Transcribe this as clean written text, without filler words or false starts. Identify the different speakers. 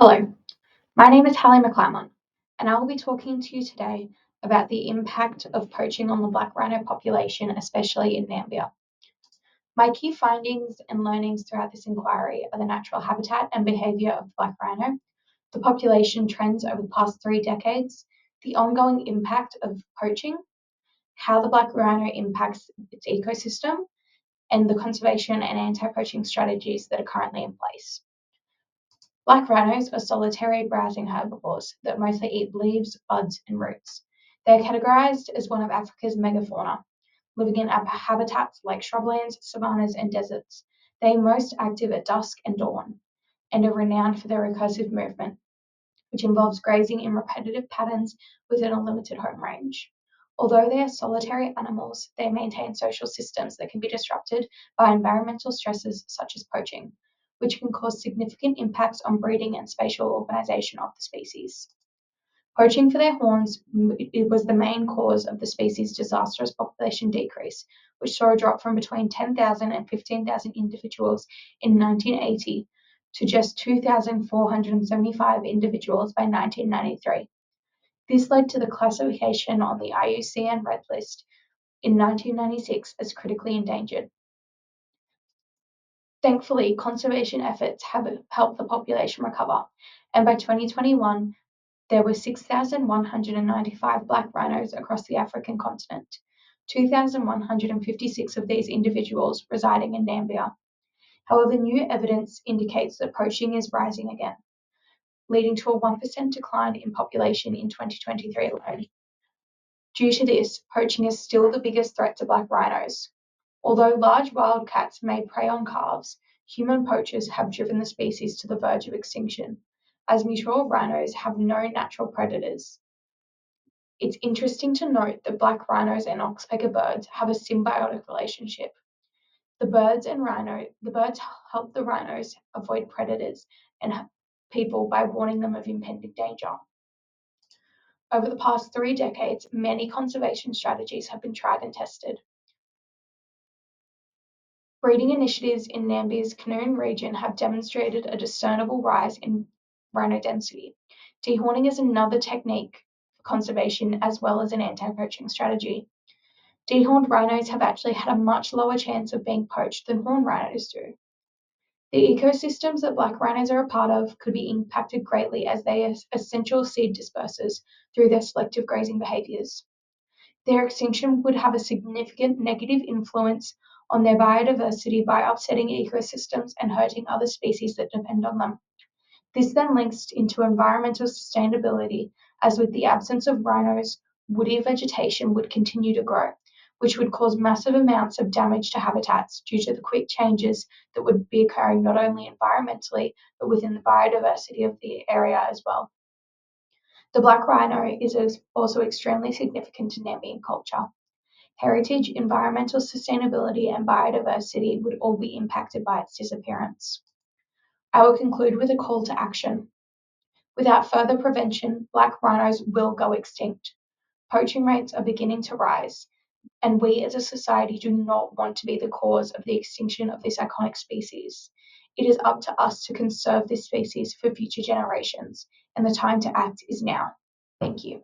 Speaker 1: Hello, my name is Hallie McClymont, and I will be talking to you today about the impact of poaching on the black rhino population, especially in Namibia. My key findings and learnings throughout this inquiry are the natural habitat and behaviour of the black rhino, the population trends over the past 3 decades, the ongoing impact of poaching, how the black rhino impacts its ecosystem, and the conservation and anti-poaching strategies that are currently in place. Black rhinos are solitary browsing herbivores that mostly eat leaves, buds, and roots. They are categorized as one of Africa's megafauna, living in habitats like shrublands, savannas, and deserts. They are most active at dusk and dawn, and are renowned for their recursive movement, which involves grazing in repetitive patterns within a limited home range. Although they are solitary animals, they maintain social systems that can be disrupted by environmental stresses such as poaching, which can cause significant impacts on breeding and spatial organization of the species. Poaching for their horns was the main cause of the species' disastrous population decrease, which saw a drop from between 10,000 and 15,000 individuals in 1980 to just 2,475 individuals by 1993. This led to the classification on the IUCN Red List in 1996 as critically endangered. Thankfully, conservation efforts have helped the population recover, and by 2021, there were 6,195 black rhinos across the African continent, 2,156 of these individuals residing in Namibia. However, new evidence indicates that poaching is rising again, leading to a 1% decline in population in 2023 alone. Due to this, poaching is still the biggest threat to black rhinos. Although large wildcats may prey on calves, human poachers have driven the species to the verge of extinction, as mature rhinos have no natural predators. It's interesting to note that black rhinos and oxpecker birds have a symbiotic relationship. The birds help the rhinos avoid predators and people by warning them of impending danger. Over the past 3 decades, many conservation strategies have been tried and tested. Breeding initiatives in Namibia's Kanoon region have demonstrated a discernible rise in rhino density. Dehorning is another technique for conservation as well as an anti-poaching strategy. Dehorned rhinos have actually had a much lower chance of being poached than horned rhinos do. The ecosystems that black rhinos are a part of could be impacted greatly as they are essential seed dispersers through their selective grazing behaviors. Their extinction would have a significant negative influence on their biodiversity by upsetting ecosystems and hurting other species that depend on them. This then links into environmental sustainability, as with the absence of rhinos, woody vegetation would continue to grow, which would cause massive amounts of damage to habitats due to the quick changes that would be occurring not only environmentally, but within the biodiversity of the area as well. The black rhino is also extremely significant to Namibian culture. Heritage, environmental sustainability, and biodiversity would all be impacted by its disappearance. I will conclude with a call to action. Without further prevention, black rhinos will go extinct. Poaching rates are beginning to rise, and we as a society do not want to be the cause of the extinction of this iconic species. It is up to us to conserve this species for future generations, and the time to act is now. Thank you.